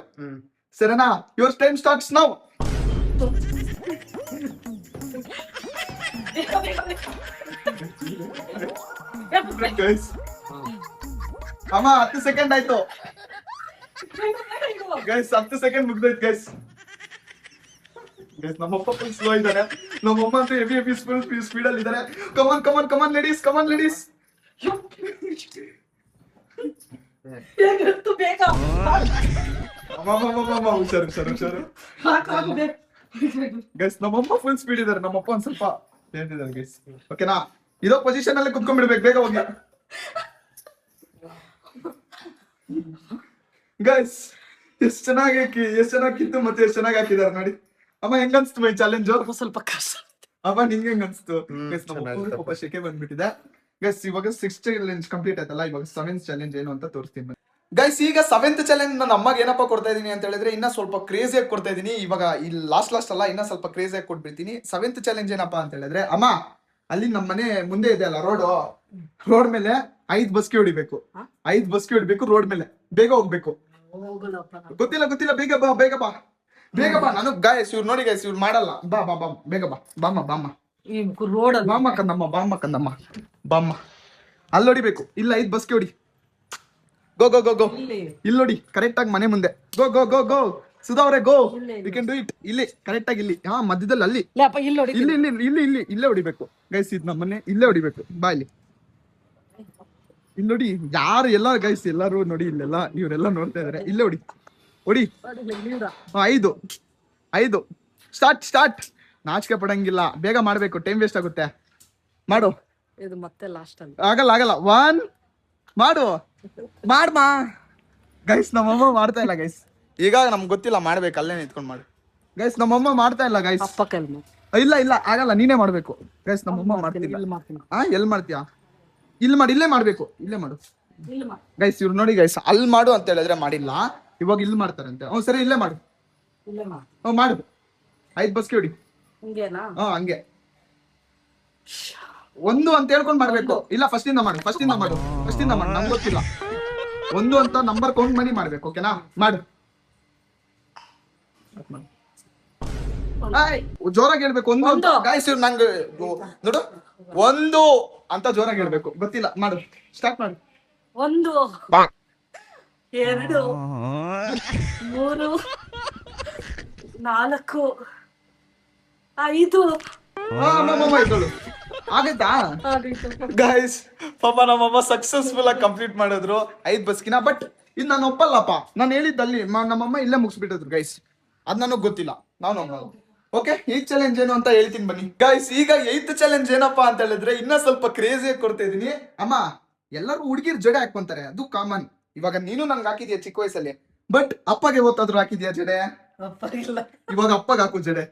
ಸರಿನಾ? Your time starts now. ಅಮ್ಮ 10 ಸೆಕೆಂಡ್ ಆಯ್ತು ಗೈಸ್, 10 ಸೆಕೆಂಡ್ ಮುಗ್ದೈತ್ ಗೈಸ್. ನಮ್ಮಪ್ಪ ಫುಲ್ ಸ್ಲೋ ಇದ್ದಾರೆ, ನಮ್ಮಮ್ಮ ಅಂತ ಹೆವಿ ಸ್ಪೀಡ್ ಅಲ್ಲಿ ಇದ್ದಾರೆ. ಕಮಾನ್ ಲೇಡೀಸ್, ಹುಷಾರು ಗೈಸ್. ನಮ್ಮಮ್ಮ ಫುಲ್ ಸ್ಪೀಡ್ ಇದ್ದಾರೆ, ನಮ್ಮಪ್ಪ ಒಂದ್ ಸ್ವಲ್ಪ ಹೇಳ್ತಿದ್ದಾರೆ ಗೈಸ್, ಓಕೆನಾ? ಇದೋ ಪೊಸಿಷನ್ ಅಲ್ಲಿ ಕುತ್ಕೊಂಡ್ಬಿಡ್ಬೇಕು, ಬೇಗ ಹೋಗಿ ಗೈಸ್. ಎಷ್ಟ್ ಚೆನ್ನಾಗಿ ಕಿತ್ತು, ಮತ್ತೆ ಎಷ್ಟ್ ಚೆನ್ನಾಗಿ ಹಾಕಿದಾರೆ ನೋಡಿ. ಅಮ್ಮ ಹೆಂಗ್ ಅನ್ಸ್ತು ಬೈ ಚಾಲೆಂಜ್? ಸ್ವಲ್ಪ ಕಷ್ಟ. ಅಮ್ಮ ನಿಂಗೆ ಹೆಂಗ್ ಅನ್ಸ್ತು? ಪಾಪ ಶೆಕೆ ಬಂದ್ಬಿಟ್ಟಿದೆ ಗೈಸ್. ಇವಾಗ 6th ಚಾಲೆಂಜ್ ಕಂಪ್ಲೀಟ್ ಆಯ್ತಲ್ಲ, ಇವಾಗ 7th ಚಾಲೆಂಜ್ ಏನು ಅಂತ ತೋರಿಸ್ತೀನಿ ಗೈಸ್. ಈಗ 7th ಚಾಲೆಂಜ್ ನನ್ನ ಅಮ್ಮಗೆ ಏನಪ್ಪ ಕೊಡ್ತಾ ಇದೀನಿ ಅಂತ ಹೇಳಿದ್ರೆ, ಇನ್ನ ಸ್ವಲ್ಪ ಕ್ರೇಜಿಯಾಗಿ ಕೊಡ್ತಾ ಇದೀನಿ. ಇವಾಗ ಇಲ್ಲಿ ಲಾಸ್ಟ್ ಅಲ್ಲ, ಇನ್ನ ಸ್ವಲ್ಪ ಕ್ರೇಜಿಯಾಗಿ ಕೊಟ್ಬಿಡ್ತೀನಿ. 7th ಚಾಲೆಂಜ್ ಏನಪ್ಪಾ ಅಂತ ಹೇಳಿದ್ರೆ, ಅಮ್ಮ ಅಲ್ಲಿ ನಮ್ಮ ಮನೆ ಮುಂದೆ ಇದೆ ಅಲ್ಲ ರೋಡ್ ಮೇಲೆ 5 ಬಸ್ಗೆ ಹೊಡಿಬೇಕು. 5 ಬಸ್ಗೆ ಹೊಡಿಬೇಕು ರೋಡ್ ಮೇಲೆ, ಬೇಗ ಹೋಗ್ಬೇಕು. ಗೊತ್ತಿಲ್ಲ, ಬೇಗ ಬಾ. ನಾನು ಗಾಯಸ್ ಇವ್ರು ನೋಡಿ ಗೈಸ್, ಇವ್ರು ಮಾಡಲ್ಲ. ಬಾ ಬೇಗ ಬಾ, ಬಾಮ್ಮ ರೋಡ್ ಬಾಮ್ಮ ಅಲ್ಲಿ ಹೊಡಿಬೇಕು. ಇಲ್ಲ 5 ಬಸ್ಗೆ ಹೊಡಿ. ಗೋ ಇಲ್ಲಿ ನೋಡಿ, ಕರೆಕ್ಟ್ ಆಗಿ ಮನೆ ಮುಂದೆ. ಗೋ ಸುಧಾ ಅವರೇ, ಗೋ, ಯು ಕ್ಯಾನ್ ಡೂ ಇಟ್. ಇಲ್ಲಿ ಕರೆಕ್ಟ್ ಆಗಿ, ಇಲ್ಲಿ ಮಧ್ಯದಲ್ಲಿ, ಅಲ್ಲಿ ಇಲ್ಲೇ ಹೊಡಿಬೇಕು ಗೈಸ್. ಇದು ನಮ್ಮ ಮನೆ, ಇಲ್ಲೇ ಹೊಡಿಬೇಕು. ಬಾ ಇಲ್ಲಿ ನೋಡಿ. ಯಾರು ಎಲ್ಲ ಗೈಸ್, ಎಲ್ಲರೂ ನೋಡಿ, ಇಲ್ಲೆಲ್ಲ ಇವರೆಲ್ಲ ನೋಡ್ತಾ ಇದಾರೆ. ಇಲ್ಲೇ ಹೊಡಿ. 5 ಸ್ಟಾರ್ಟ್. ನಾಚಿಕೆ ಪಡಂಗಿಲ್ಲ, ಬೇಗ ಮಾಡ್ಬೇಕು, ಟೈಮ್ ವೇಸ್ಟ್ ಆಗುತ್ತೆ. ಮಾಡು. ಇದು ಮತ್ತೆ ಲಾಸ್ಟ್ ಅಲ್ಲಿ ಆಗಲ್ಲ. 1 ಮಾಡಮ್ಮ ಗೈಸ್. ನಮ್ಮಮ್ಮ ಮಾಡ್ತಾ ಇಲ್ಲ ಗೈಸ್. ಈಗ ನಮ್ಗೆ ಗೊತ್ತಿಲ್ಲ, ಮಾಡ್ಬೇಕು, ಅಲ್ಲೇ ನಿಂತ್ಕೊಂಡು ಮಾಡು ಗೈಸ್. ನಮ್ಮಮ್ಮ ಮಾಡ್ತಾ ಇಲ್ಲ ಗೈಸ್. ಅಪ್ಪ ಕೈಲಿ ಇಲ್ಲ ಆಗಲ್ಲ, ನೀನೇ ಮಾಡ್ಬೇಕು ಗೈಸ್. ನಮ್ಮಮ್ಮ ಮಾಡ್ತಿಲ್ಲ. ಎಲ್ಲಿ ಮಾಡ್ತೀಯಾ? ಇಲ್ಲಿ ಮಾಡಿ, ಇಲ್ಲೇ ಮಾಡ್ಬೇಕು, ಇಲ್ಲೇ ಮಾಡು ಗೈಸ್. ಇವ್ರು ನೋಡಿ ಗೈಸ್, ಅಲ್ಲಿ ಮಾಡು ಅಂತ ಹೇಳಿದ್ರೆ ಮಾಡಿಲ್ಲ, ಇವಾಗ ಇಲ್ಲಿ ಮಾಡ್ತಾರಂತೆ. ಸರಿ, ಇಲ್ಲೇ ಮಾಡು. ಮಾಡು. 5 ಬಸ್ಗೆ ಹೊಡಿ. ಹಂಗೆ 1 ಅಂತ ಹೇಳ್ಕೊಂಡ್ ಮಾಡ್ಬೇಕು. ಇಲ್ಲ, ಫಸ್ಟ್ ಇಂದ ಮಾಡು. ನಮ್ಗೆ ಗೊತ್ತಿಲ್ಲ. 1 ಅಂತ ನಂಬರ್ ಕೌಂಟ್ ಮಾಡಿ ಮಾಡ್ಬೇಕು, ಓಕೆನಾ? ಮಾಡು. ಜೋರಾಗಿ ಹೇಳ್ಬೇಕು. 1 ಗಾಯ್ಸ್, ನಂಗೆ ನೋಡು, 1 ಅಂತ ಜೋರಾಗಿ ಹೇಳ್ಬೇಕು. ಗೊತ್ತಿಲ್ಲ, ಮಾಡು. ಸ್ಟಾರ್ಟ್ ಮಾಡು. 1 2 3 4 5 ಆಗೈತಾ ಗೈಸ್? ಪಾಪ ನಮ್ಮಮ್ಮ ಸಕ್ಸಸ್ಫುಲ್ ಆಗಿ ಕಂಪ್ಲೀಟ್ ಮಾಡಿದ್ರು 5 ಬಸ್ಕಿನ. ಬಟ್ ಇದು ನಾನು ಒಪ್ಪಲ್ಲಪ್ಪ. ನಾನು ಹೇಳಿದ್ದಲ್ಲಿ ನಮ್ಮಮ್ಮ ಇಲ್ಲೇ ಮುಗಿಸ್ಬಿಟ್ಟಿದ್ರು ಗೈಸ್. ಅದ್ ನನಗ್ ಗೊತ್ತಿಲ್ಲ. ನಾವು ಓಕೆ, 8th ಚಾಲೆಂಜ್ ಏನು ಅಂತ ಹೇಳ್ತೀನಿ ಬನ್ನಿ ಗೈಸ್. ಈಗ 8th ಚಾಲೆಂಜ್ ಏನಪ್ಪಾ ಅಂತ ಹೇಳಿದ್ರೆ ಇನ್ನ ಸ್ವಲ್ಪ ಕ್ರೇಜಿ ಆಗಿ ಕೊಡ್ತಾ ಇದೀನಿ. ಅಮ್ಮ, ಎಲ್ಲರೂ ಹುಡುಗಿರ್ ಜಡೆ ಹಾಕೊಂತಾರೆ, ಅದು ಕಾಮನ್. ಇವಾಗ ನೀನು ನಂಗೆ ಹಾಕಿದ್ಯಾ ಚಿಕ್ಕ ವಯಸ್ಸಲ್ಲಿ, ಬಟ್ ಅಪ್ಪಗೆ ಓದ್ತಾದ್ರು ಹಾಕಿದ್ಯಾ ಜಡೆ? ಅಪ್ಪಗಿಲ್ಲ. ಇವಾಗ ಅಪ್ಪಗೆ ಹಾಕು ಜಡೆ.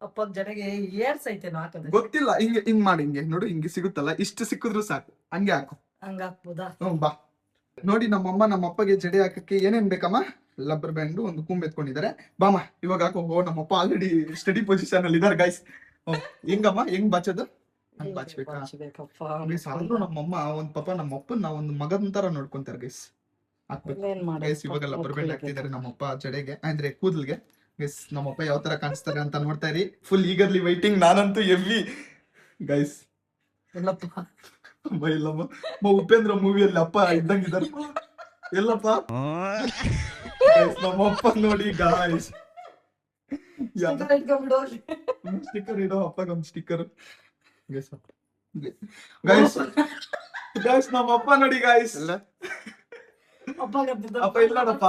ಅಪ್ಪಗ್ ಜಡೆಗೆ ಏರ್ಸೈತೆ ಹಾಕೋದು. ಗೊತ್ತಿಲ್ಲ, ಹಿಂಗ್ ಮಾಡಿ, ಹಿಂಗೆ ನೋಡು, ಹಿಂಗೆ ಸಿಗುತ್ತಲ್ಲ, ಇಷ್ಟು ಸಿಕ್ಕಿದ್ರು ಸಾಕು, ಹಂಗೆ ಹಾಕು. ಹಂಗ ಹಾಕ್ಬೋದಾ? ಬಾ ನೋಡಿ, ನಮ್ಮಮ್ಮ ನಮ್ಮ ಅಪ್ಪಗೆ ಜಡೆ ಹಾಕಕ್ಕೆ ಏನೇನ್ ಬೇಕಮ್ಮ? ಲಬ್ಬರ್ ಬ್ಯಾಂಡು, ಒಂದು ಕೂಂಬ್ ಎತ್ಕೊಂಡಿದ್ದಾರೆ. ಬಾಮ ಇವಾಗ ಹಾಕೋ. ನಮ್ಮಪ್ಪ ಆಲ್ರೆಡಿ ಸ್ಟಡಿ ಪೊಸಿಷನ್ ಅಲ್ಲಿ ಇದಾರೆ ಗೈಸ್. ಹೆಂಗಮ್ಮ, ಹೆಂಗ್ ಬಾಚೋದು? ಹಂಗ್ ಬಾಚ್ಬೇಕಾ? ನಮ್ಮಮ್ಮ ಒಂದ್ ಪಾಪ ನಮ್ಮ ಅಪ್ಪನ ಒಂದು ಮಗನ್ ತರ ನೋಡ್ಕೊಂತಾರೆ ಗೈಸ್. ಹಾಕ್ಬೇಕು ಗೈಸ್. ಇವಾಗ ಲಬ್ಬರ್ ಬ್ಯಾಂಡ್ ಹಾಕ್ತಿದ್ದಾರೆ ನಮ್ಮಪ್ಪ ಜಡೆಗೆ, ಅಂದ್ರೆ ಕೂದಲ್ಗೆ. ಗೈಸ್, ನಮ್ಮಪ್ಪ ಯಾವ ತರ ಕಾಣಿಸ್ತಾರೆ ಅಂತ ನೋಡ್ತಾ ಇರಿ. Full eagerly waiting. ನಾನಂತೂ ಎವ್ವಿ ಗೈಸ್. ಇಲ್ಲಮ್ಮ, ಉಪೇಂದ್ರ ಮೂವಿಯಲ್ಲಿ ಅಪ್ಪ ಇದ್ದಂಗಿದ್ದಾರೆ. ಎಲ್ಲಪ್ಪ ನಮ್ಮಪ್ಪ ನೋಡಿ ಗಾಯ್ಸ್. ಸ್ಟಿಕ್ಕರ್ ಇಡೋ ಅಪ್ಪಗ ಒಂದು ಸ್ಟಿಕ್ಕರ್ ಗೈಸ್. ಗೈಸ್ ನಮ್ಮಪ್ಪ ನೋಡಿ ಗಾಯ್ಸ್. ಅಪ್ಪ ಇಲ್ಲ ನೋಡಪ್ಪ,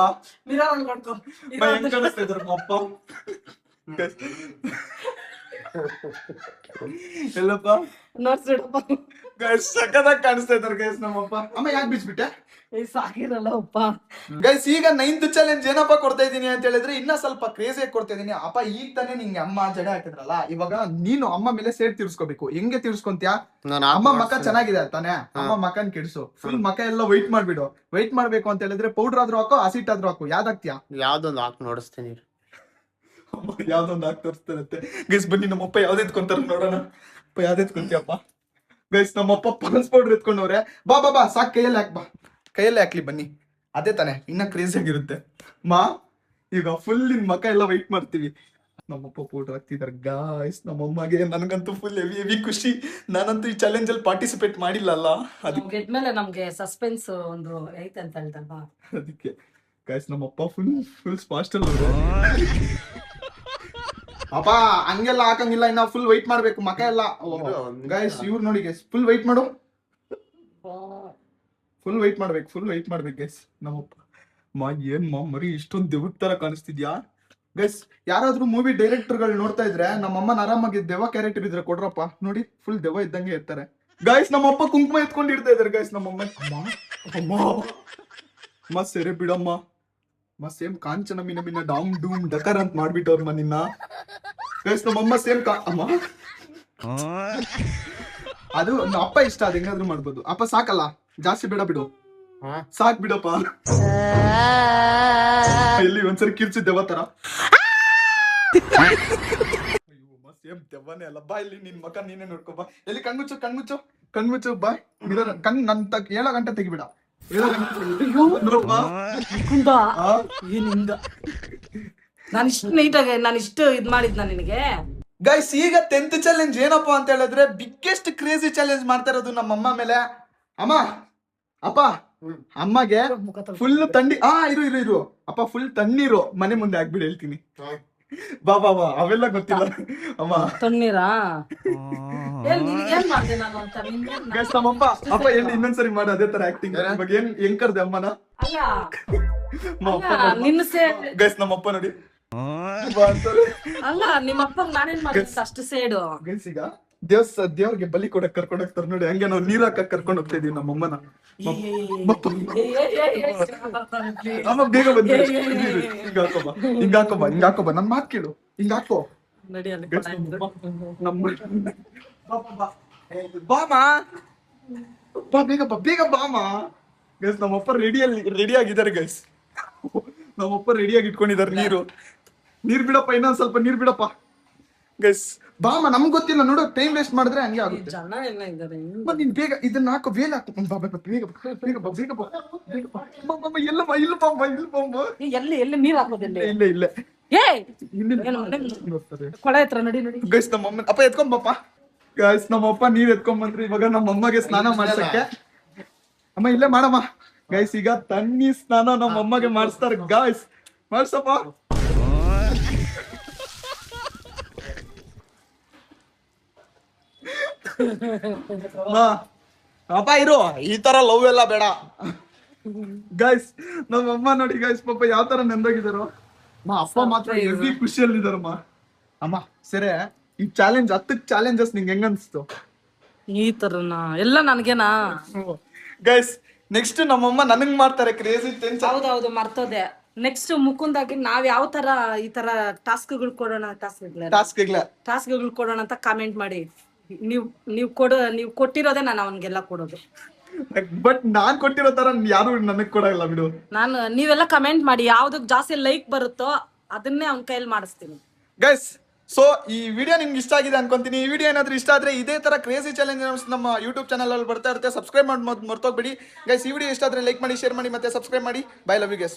ಹೆಂಗ್ ಕಾಣಿಸ್ತಾ ಇದ್ರು ನಮ್ಮಪ್ಪ. ಎಲ್ಲಪ್ಪ ಗೈಸ್, ಸಖತ್ತಾಗಿ ಕಾಣಿಸ್ತಾ ಇದ್ದಾರೆ ಗೈಸ್ ನಮ್ಮಪ್ಪ. ಅಮ್ಮ ಯಾಕೆ ಬಿಚ್ಬಿಟ್ಟೆ? ಸಾಕಿರಲ್ಲ ಅಪ್ಪ. ಗೈಸ್, ಈಗ 9th ಚಾಲೆಂಜ್ ಏನಪ್ಪ ಕೊಡ್ತಾ ಇದೀನಿ ಅಂತ ಹೇಳಿದ್ರೆ ಇನ್ನ ಸ್ವಲ್ಪ ಕ್ರೇಜಿ ಕೊಡ್ತಾ ಇದೀನಿ. ಅಪ್ಪ ಈಗ ತಾನೇ ನಿಂಗೆ ಅಮ್ಮ ಜಡೆ ಹಾಕಿದ್ರಲ್ಲ, ಇವಾಗ ನೀನು ಅಮ್ಮ ಮೇಲೆ ಸೇರ್ ತೀರ್ಸ್ಕೋಬೇಕು. ಹೆಂಗೆ ತೀರ್ಸ್ಕೊಂತ್ಯಾ? ಅಮ್ಮ ಮಕ ಚೆನ್ನಾಗಿದೆ ತಾನೆ, ಅಮ್ಮ ಮಕನ್ ಕೆಡ್ಸು. ಫುಲ್ ಮಕ ಎಲ್ಲ ವೈಟ್ ಮಾಡ್ಬಿಡು. ವೈಟ್ ಮಾಡ್ಬೇಕು ಅಂತ ಹೇಳಿದ್ರೆ ಪೌಡರ್ ಆದ್ರೂ ಹಾಕೋ, ಹಸಿಟ್ ಆದ್ರೂ ಹಾಕು, ಯಾವ್ದಾಗ್ತೀಯಾ? ಯಾವ್ದೊಂದು ಹಾಕಿ ನೋಡಿಸ್ತೀನಿ. ಯಾವ್ದೊಂದು ಹಾಕಿ ತೋರಿಸ್ತಾರಂತೆ ಗೈಸ್. ಬನ್ನಿ ನಮ್ಮಪ್ಪ ಯಾವ್ದು ಎತ್ಕೊಂತಾರ ನೋಡೋಣ. ಅಪ್ಪ ಯಾವ್ದು ಎತ್ಕೊಂತೀಯಪ್ಪ? ಗೈಸ್, ನಮ್ಮಪ್ಪ ಪಾನ್ಸ್ ಪೌಡರ್ ಎತ್ಕೊಂಡವ್ರೆ. ಬಾ ಬಾ ಬಾ, ಸಾಕ್, ಕೈಯಲ್ಲಿ ಹಾಕ್ ಬಾ, ಕೈಯಲ್ಲೇ ಹಾಕ್ಲಿ ಬನ್ನಿ. ಅದೇ ತಾನೆ ಇನ್ನ ಕ್ರೇಜಿ ಆಗಿರುತ್ತೆ. ಮಾ ಈಗ ಫುಲ್ ನಿನ್ ಮಕ ಎಲ್ಲ ವೈಟ್ ಮಾಡ್ತೀವಿ. ನಮ್ಮಪ್ಪ ಫೋಟೋ ಹಾಕ್ತಿದಾರೆ ಗಾಯ್ಸ್. ನಮ್ಮಮ್ಮಗೆ ನನಗಂತೂ ಫುಲ್ ಹೆವಿ ಖುಷಿ. ನಾನಂತೂ ಈ ಚಾಲೆಂಜ್ ಅಲ್ಲಿ ಪಾರ್ಟಿಸಿಪೇಟ್ ಮಾಡಿಲ್ಲಲ್ಲ, ಅದಕ್ಕೆ ಗೆದ್ಮೇಲೆ ನಮ್ಗೆ ಸಸ್ಪೆನ್ಸ್ ಒಂದು ಐತೆ ಅಂತ ಹೇಳ್ದಲ್ವಾ, ಅದಕ್ಕೆ ಗಾಯ್ಸ್ ನಮ್ಮಪ್ಪ ಫುಲ್ ಫಾಸ್ಟ್ ಅಲ್ಲಿ. ಅಪ್ಪ ಹಂಗೆಲ್ಲ ಹಾಕಂಗಿಲ್ಲ, ಇನ್ನ ಫುಲ್ ವೈಟ್ ಮಾಡ್ಬೇಕು ಮಕ ಎಲ್ಲ ಗಾಯ್ಸ್. ಇವ್ರು ನೋಡಿ ಗೈಸ್, ಫುಲ್ ವೈಟ್ ಮಾಡು, ಫುಲ್ ವೈಟ್ ಮಾಡ್ಬೇಕು ಗೈಸ್. ನಮ್ಮಪ್ಪ ಏನ್ ಮರಿ ಇಷ್ಟೊಂದು ದೆವ್ವದ ತರ ಕಾಣಿಸ್ತಿದ್ಯಾ ಗೈಸ್? ಯಾರಾದ್ರೂ ಮೂವಿ ಡೈರೆಕ್ಟರ್ಗಳು ನೋಡ್ತಾ ಇದ್ರೆ ನಮ್ಮಮ್ಮನ ಆರಾಮಾಗಿ ದೆವ್ವ ಕ್ಯಾರೆಕ್ಟರ್ ಇದ್ರೆ ಕೊಡ್ರಪ್ಪ. ನೋಡಿ ಫುಲ್ ದೆವ್ವ ಇದ್ದಂಗೆ ಇರ್ತಾರೆ ಗೈಸ್. ನಮ್ಮಪ್ಪ ಕುಂಕುಮ ಎತ್ಕೊಂಡು ಇಡ್ತಾ ಇದಾರೆ ಗೈಸ್. ನಮ್ಮಮ್ಮ ಅಮ್ಮ ಸೆರೆ ಬಿಡಮ್ಮ, ಸೇಮ್ ಕಾಂಚನ ಮಿನ ಡಾಮ್ ಡೂಮ್ ಡಕರ್ ಅಂತ ಮಾಡ್ಬಿಟ್ಟವ್ರಮ್ಮ ನಿನ್ನ ಗೈಸ್. ನಮ್ಮಮ್ಮ ಸೇಮ್ ಅಮ್ಮ, ಅದು ಅಪ್ಪ ಇಷ್ಟ, ಅದು ಹೆಂಗಾದ್ರೂ ಮಾಡ್ಬೋದು. ಅಪ್ಪ ಸಾಕಲ್ಲ, ಜಾಸ್ತಿ ಬೇಡ ಬಿಡು, ಸಾಕ್ ಬಿಡಪ್ಪ. ಇಲ್ಲಿ ಒಂದ್ಸರಿ ಕಿರ್ಚಿ ದೆವ್ವ ತರ. ಸೇಮ್ ದೆವ್ವನೇ ಅಲ್ಲ. ಬಾ ಇಲ್ಲಿ ನಿನ್ ಮಕ ನೀನೇ ನೋಡ್ಕೊ ಬಾ. ಎಲ್ಲಿ ಕಣ್ಮುಚ್ಚು ಬಾ. ಕಣ್ ನನ್ 7 ಗಂಟೆ ತೆಗಿಬಿಡ. ನಾನು ಇಷ್ಟು ನೀಟಾಗಿ ಇದ್ ಮಾಡಿದ್ನ ನಿನಗೆ ಗೈಸ್. ಈಗ 10th ಚಾಲೆಂಜ್ ಏನಪ್ಪಾ ಅಂತ ಹೇಳಿದ್ರೆ ಬಿಗ್ಗೆಸ್ಟ್ ಕ್ರೇಜಿ ಚಾಲೆಂಜ್ ಮಾಡ್ತಾ ಇರೋದು ನಮ್ಮಮ್ಮ ಮೇಲೆ. ಅಮ್ಮ, ಅಪ್ಪ, ಅಮ್ಮಗೆ ಫುಲ್ ತಣ್ಣಿ ಇರು ಅಪ್ಪ, ಫುಲ್ ತಣ್ಣೀರು ಮನೆ ಮುಂದೆ ಹಾಕ್ಬಿಡಿ ಹೇಳ್ತೀನಿ. ಬಾ ಬಾ ಬಾ, ಅವೆಲ್ಲ ಗೊತ್ತಿಲ್ಲ ಅಮ್ಮ. ತಣ್ಣೀರಾ? ಗೈಸ್ ನಮ್ಮಪ್ಪ ಅಪ್ಪ ಎಲ್ಲಿ ಇನ್ನೊಂದ್ಸರಿ ಮಾಡು ಅದೇ ತರ ಆಕ್ಟಿಂಗ್. ಇವಾಗ ಹೆಂಗ್ ಕರ್ದೆ ಅಮ್ಮನ? ಗೈಸ್ ನಮ್ಮಪ್ಪ ನೋಡಿ ಅಲ್ಲ, ನಿಮ್ಮಪ್ಪ ನಾನೇನ್ ಮಾಡಿದ್ದೆ ಅಷ್ಟು ಸೇಡು. ಗೈಸ್ ಈಗ ದೇವ್ರಿಗೆ ಬಲಿ ಕೊಡಕ್ ಕರ್ಕೊಂಡ್ ಹೋಗ್ತಾರ ನೋಡಿ, ಹಂಗೆ ನಾವು ನೀರ್ ಹಾಕಕ್ ಕರ್ಕೊಂಡ್ ಹೋಗ್ತಾ ಇದೀವಿ ನಮ್ಮಮ್ಮನ. ಅಮ್ಮ ಬೇಗ ಬಂದ, ಹಿಂಗ ಹಾಕೋಬಾ ನನ್ ಮಾತ್ ಕೇಳು, ಹಿಂಗ ಹಾಕೋ. ಬಾಮಾ ಬಾ, ಬೇಗ ಬಾಮಾ. ಗೈಸ್ ನಮ್ಮಪ್ಪ ರೆಡಿ ಆಗಿದ್ದಾರೆ ಗೈಸ್. ನಮ್ಮಪ್ಪ ರೆಡಿಯಾಗಿ ಇಟ್ಕೊಂಡಿದ್ದಾರೆ. ನೀರ್ ಬಿಡಪ್ಪ, ಇನ್ನೊಂದ್ ಸ್ವಲ್ಪ ನೀರ್ ಬಿಡಪ್ಪ ಗೈಸ್. ಬಾಮ, ನಮ್ಗ್ ಗೊತ್ತಿಲ್ಲ ನೋಡು, ಟೈಮ್ ವೇಸ್ಟ್ ಮಾಡಿದ್ರೆ ಹಂಗೆ ಆಗುತ್ತೆ. ನೀನ್ ಬೇಗ ಇದನ್ನ ಹಾಕೋ, ಬೇಗ ಹಾಕು. ಎಲ್ಲಿ ನೀರ್ ಹಾಕೋದಿಲ್ಲ. ಇಲ್ಲ ಕೊಳೆ ಹತ್ರ ನಡಿ. ಗೈಸ್ ನಮ್ಮಮ್ಮ ಅಪ್ಪ ಎತ್ಕೊಂಬಪ್ಪ. ಗೈಸ್ ನಮ್ಮಪ್ಪ ನೀರ್ ಎತ್ಕೊಂಬಂದ್ರಿ. ಇವಾಗ ನಮ್ಮಮ್ಮಗೆ ಸ್ನಾನ ಮಾಡ್ಸಕ್ಕೆ. ಅಮ್ಮ ಇಲ್ಲೇ ಮಾಡಮ್ಮ ಗೈಸ್. ಈಗ ತಣ್ಣಿ ಸ್ನಾನ ನಮ್ಮಮ್ಮಗೆ ಮಾಡಿಸ್ತಾರೆ ಗೈಸ್. ಮಾಡ್ಸಪ್ಪ. ಅಪ್ಪ ಇರು, ಈ ತರ ಲವ್ ಎಲ್ಲ ಬೇಡ ಗೈಸ್. ನಮ್ಮಮ್ಮ ನೋಡಿ ಗೈಸ್ ಪಾಪ ಯಾವ ತರ ನೆಂದೋಗಿದಾರೋ ಅಪ್ಪ ಮಾತ್ರ ಹೆವಿ ಖುಷಿಯಲ್ಲಿದ್ದಾರಮ್ಮ. ಅಮ್ಮ ಸರಿ, ಈ ಚಾಲೆಂಜ್ 10 ಚಾಲೆಂಜಸ್ ನಿಂಗೆ ಹೆಂಗ ಅನ್ಸ್ತು? ಈ ತರನಾ ಎಲ್ಲ ನನ್ಗೇನಾ? ಗೈಸ್ ನೆಕ್ಸ್ಟ್ ನಮ್ಮಮ್ಮ ನನಗ್ ಮಾಡ್ತಾರೆ ಕ್ರೇಜಿ 10 ಹೌದೌದು ಮರ್ತೋದೆ. ನೆಕ್ಸ್ಟ್ ಮುಕುಂದಾಗಿ ನಾವ್ ಯಾವ ತರ ಈ ತರ ಟಾಸ್ಕ್ಗಳು ಕೊಡೋಣ, ಟಾಸ್ಕ್ಗಳು ಕೊಡೋಣ ಅಂತ ಕಾಮೆಂಟ್ ಮಾಡಿ. ನೀವ್ ಕೊಟ್ಟಿರೋದೇ ನಾನು ಅವನ್ಗೆಲ್ಲ ಕೊಡೋದು. ಬಟ್ ನಾನ್ ಕೊಟ್ಟಿರೋ ತರ ಯಾರು ನನಗ್ ಕೊಡಲ್ಲ ಬಿಡು. ನೀವೆಲ್ಲ ಕಮೆಂಟ್ ಮಾಡಿ, ಯಾವ್ದಕ್ ಜಾಸ್ತಿ ಲೈಕ್ ಬರುತ್ತೋ ಅದನ್ನೇ ಅವ್ನ ಕೈಯಲ್ಲಿ ಮಾಡಿಸ್ತೀನಿ. ಗೈಸ್ ಸೊ ಈ ವಿಡಿಯೋ ನಿಮ್ಗೆ ಇಷ್ಟ ಆಗಿದೆ ಅನ್ಕೊಂತೀನಿ. ಈ ವಿಡಿಯೋ ಏನಾದ್ರೂ ಇಷ್ಟ ಆದ್ರೆ ಇದೇ ತರ ಕ್ರೇಜಿ ಚಾಲೆಂಜ್ ನಮ್ಮ ಯೂಟ್ಯೂಬ್ ಚಾನಲ್ ಅಲ್ಲಿ ಬರ್ತಾ ಇರುತ್ತೆ. ಸಬ್ಸ್ಕ್ರೈಬ್ ಮಾಡಿ ಮರ್ತೋಗ್ಬಿಡಿ ಗೈಸ್. ಈ ವಿಡಿಯೋ ಇಷ್ಟ ಆದ್ರೆ ಲೈಕ್ ಮಾಡಿ, ಶೇರ್ ಮಾಡಿ, ಮತ್ತೆ ಸಬ್ಸ್ಕ್ರೈಬ್ ಮಾಡಿ. Bye, love you guys.